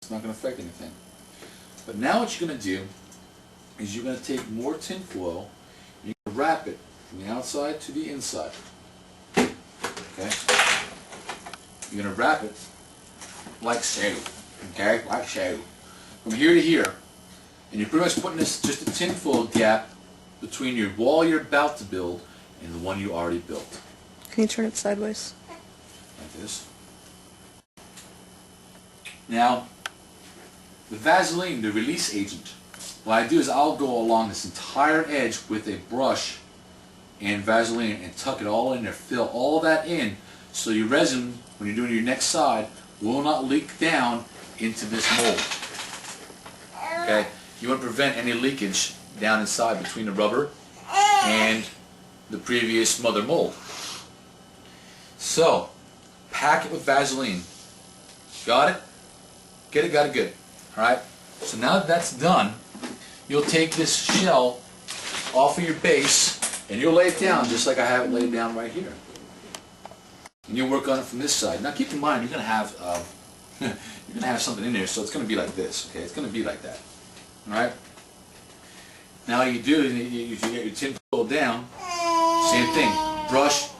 It's not going to affect anything. But now what you're going to do is you're going to take more tin foil and you're going to wrap it from the outside to the inside. Okay? You're going to wrap it like so. Okay? Like so. From here to here. And you're pretty much putting this just a tin foil gap between your wall you're about to build and the one you already built. Can you turn it sideways? Like this. Now, the Vaseline, the release agent, what I do is I'll go along this entire edge with a brush and Vaseline and tuck it all in there, fill all that in so your resin, when you're doing your next side, will not leak down into this mold. Okay? You want to prevent any leakage down inside between the rubber and the previous mother mold. So, pack it with Vaseline. Got it? Get it? Got it? Good. Alright? So now that that's done, you'll take this shell off of your base and you'll lay it down just like I have it laid down right here. And you'll work on it from this side. Now keep in mind, you're going to have something in there, so it's going to be like this. Okay? It's going to be like that. Alright? Now what you do is you get your tin foil down, same thing. Brush,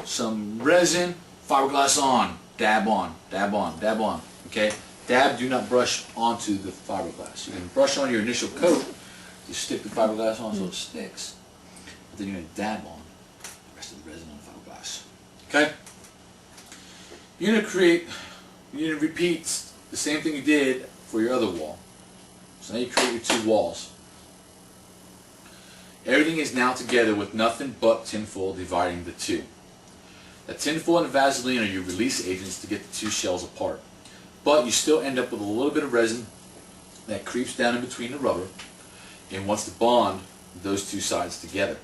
some resin, fiberglass on, dab on, dab on, dab on. Okay? Dab, do not brush onto the fiberglass. You can brush on your initial coat, you stick the fiberglass on so it sticks. But then you're going to dab on the rest of the resin on the fiberglass. Okay? You're going to repeat the same thing you did for your other wall. So now you create your two walls. Everything is now together with nothing but tin foil dividing the two. The tin foil and Vaseline are your release agents to get the two shells apart. But you still end up with a little bit of resin that creeps down in between the rubber and wants to bond those two sides together.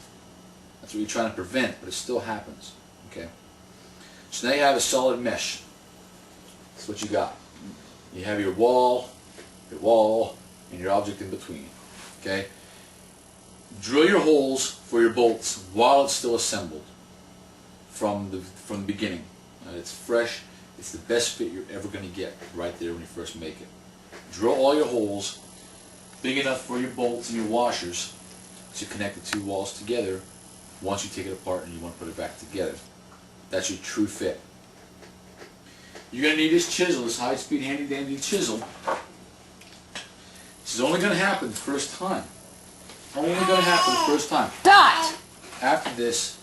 That's what you're trying to prevent, but it still happens. Okay. So now you have a solid mesh. That's what you got. You have your wall, and your object in between. Okay. Drill your holes for your bolts while it's still assembled from the beginning. It's fresh. It's the best fit you're ever going to get right there when you first make it. Drill all your holes big enough for your bolts and your washers to connect the two walls together once you take it apart and you want to put it back together. That's your true fit. You're going to need this chisel, this high-speed handy-dandy chisel. This is only going to happen the first time. Only going to happen the first time. Dot! After this,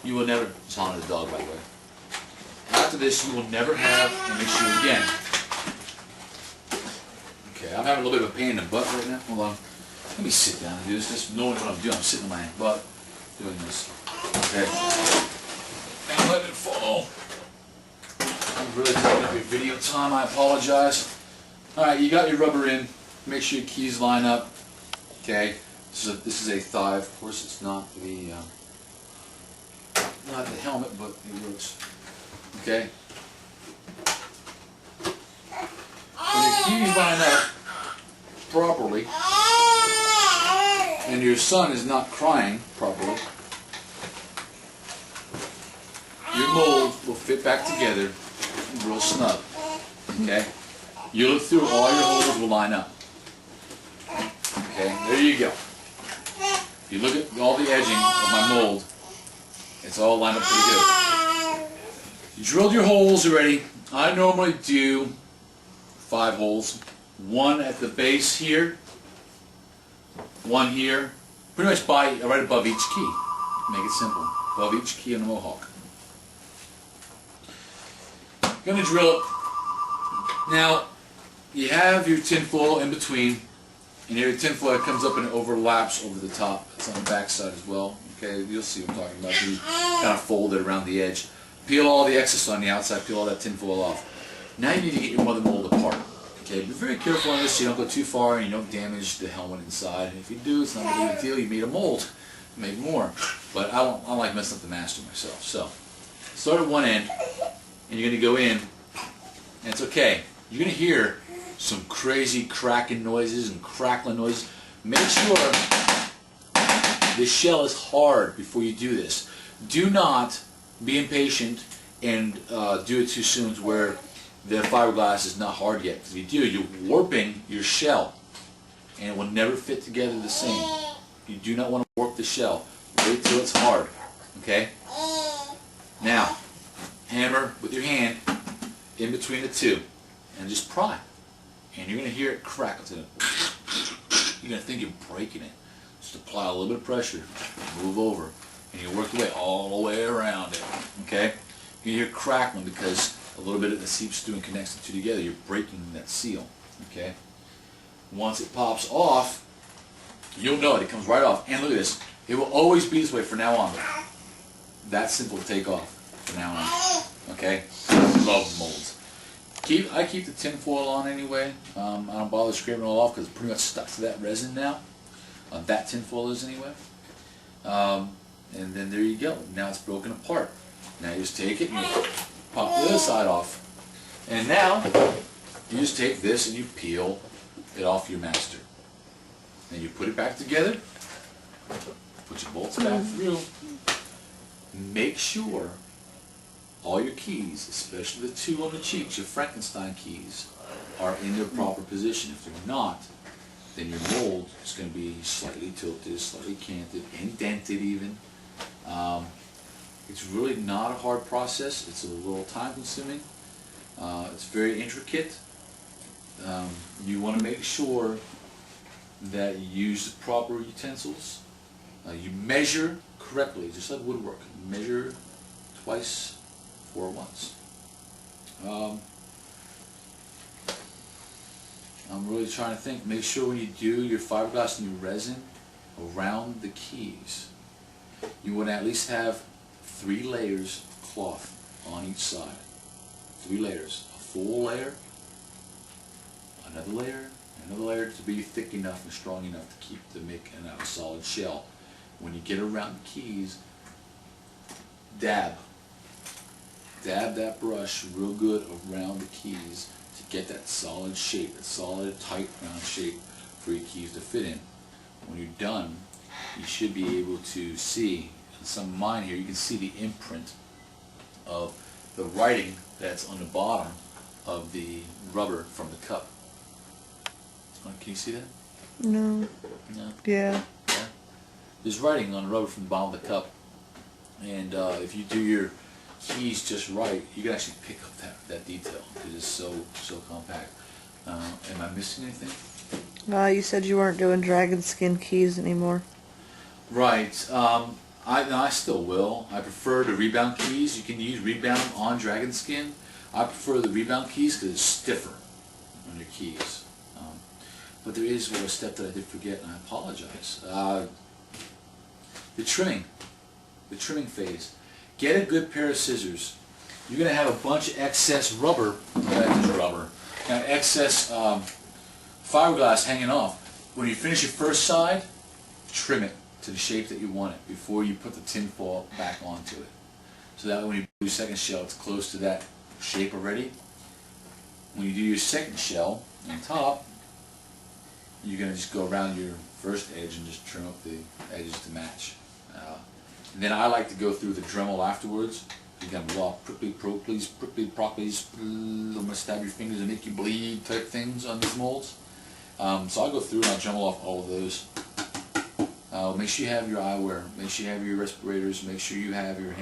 you will never... It's on the dog, by the way. After this, you will never have an issue again. Okay, I'm having a little bit of a pain in the butt right now. Hold on. Let me sit down and do this. Just knowing what I'm doing. I'm sitting on my butt doing this. Okay. And let it fall. I'm really taking up your video time. I apologize. Alright, you got your rubber in. Make sure your keys line up. Okay. This is a thigh. Of course, it's not the helmet, but it works. Okay. When your keys line up properly, and your son is not crying properly, your mold will fit back together real snug. Okay. You look through, all your holes will line up. Okay. There you go. If you look at all the edging of my mold, it's all lined up pretty good. You drilled your holes already. I normally do 5 holes. 1 at the base here, 1 here, pretty much right above each key. Make it simple. Above each key on the Mohawk. Gonna drill it. Now, you have your tin foil in between, and your tin foil comes up and it overlaps over the top. It's on the back side as well. Okay, you'll see what I'm talking about. You kind of fold it around the edge. Peel all the excess on the outside, peel all that tin foil off. Now you need to get your mother mold apart. Okay, be very careful on this so you don't go too far and you don't damage the helmet inside. If you do, it's not a big deal. You made a mold, maybe more. But I don't like messing up the master myself. So, start at one end, and you're going to go in, and it's okay. You're going to hear some crazy cracking noises and crackling noises. Make sure the shell is hard before you do this. Do not be impatient and do it too soon to where the fiberglass is not hard yet. Because if you do, you're warping your shell, and it will never fit together the same. You do not want to warp the shell. Wait till it's hard. Okay? Now, hammer with your hand in between the two, and just pry. And you're going to hear it crack. You're going to think you're breaking it. Just apply a little bit of pressure, move over, and you work your way all the way around it. Okay? You hear crackling because a little bit of the seeps through and connects the two together. You're breaking that seal. Okay? Once it pops off, you'll know it. It comes right off. And look at this. It will always be this way from now on. That simple to take off from now on. Okay? Love molds. I keep the tin foil on anyway. I don't bother scraping it all off because it's pretty much stuck to that resin now. That tin foil is anyway. And then there you go. Now it's broken apart. Now you just take it and you pop the other side off. And now you just take this and you peel it off your master. Then you put it back together. Put your bolts back through. Make sure all your keys, especially the two on the cheeks, your Frankenstein keys, are in their proper position. If they're not, then your mold is going to be slightly tilted, slightly canted, indented even. It's really not a hard process. It's a little time consuming. It's very intricate. You want to make sure that you use the proper utensils. You measure correctly, just like woodwork. Measure twice for once. I'm really trying to think. Make sure when you do your fiberglass and your resin around the keys, you want to at least have 3 layers of cloth on each side. 3 layers. A full layer, another layer to be thick enough and strong enough to make a solid shell. When you get around the keys, dab that brush real good around the keys to get that solid shape, that solid tight round shape for your keys to fit in. When you're done, you should be able to see, in some of mine here, you can see the imprint of the writing that's on the bottom of the rubber from the cup. Can you see that? No. No? Yeah. Yeah? There's writing on the rubber from the bottom of the cup. And if you do your keys just right, you can actually pick up that detail because it's so compact. Am I missing anything? You said you weren't doing dragon skin keys anymore. Right. I still will. I prefer the rebound keys. You can use rebound on dragon skin. I prefer the rebound keys because it's stiffer on your keys. But there is a step that I did forget, and I apologize. The trimming phase. Get a good pair of scissors. You're going to have a bunch of excess rubber, excess fiberglass hanging off. When you finish your first side, trim it to the shape that you want it before you put the tin foil back onto it. So that when you do your second shell, it's close to that shape already. When you do your second shell on top, you're going to just go around your first edge and just trim up the edges to match. And then I like to go through the Dremel afterwards. You got raw prickly proclies, I'm going to stab your fingers and make you bleed type things on these molds. So I'll go through and I'll Dremel off all of those. Make sure you have your eyewear, make sure you have your respirators, make sure you have your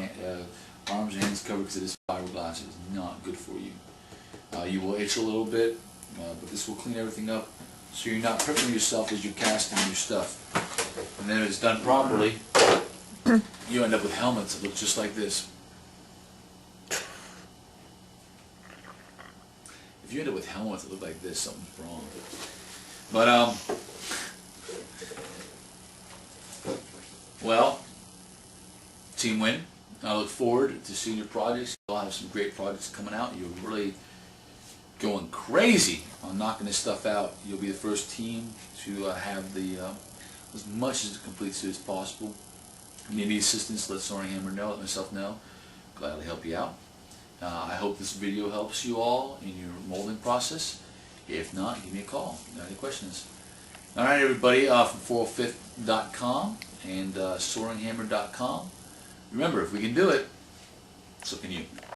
arms and hands covered because it is fiberglass. It is not good for you. You will itch a little bit, but this will clean everything up so you're not prickling yourself as you're casting your stuff. And then if it's done properly, you end up with helmets that look just like this. If you end up with helmets that look like this, something's wrong. But, well, Team Win, I look forward to seeing your projects. You'll have some great projects coming out. You're really going crazy on knocking this stuff out. You'll be the first team to have the as much as complete as possible. If you need any assistance, let Soaring Hammer know, let myself know. Gladly help you out. I hope this video helps you all in your molding process. If not, give me a call. If you have any questions. Alright everybody, from 405th.com and soaringhammer.com. Remember, if we can do it, so can you.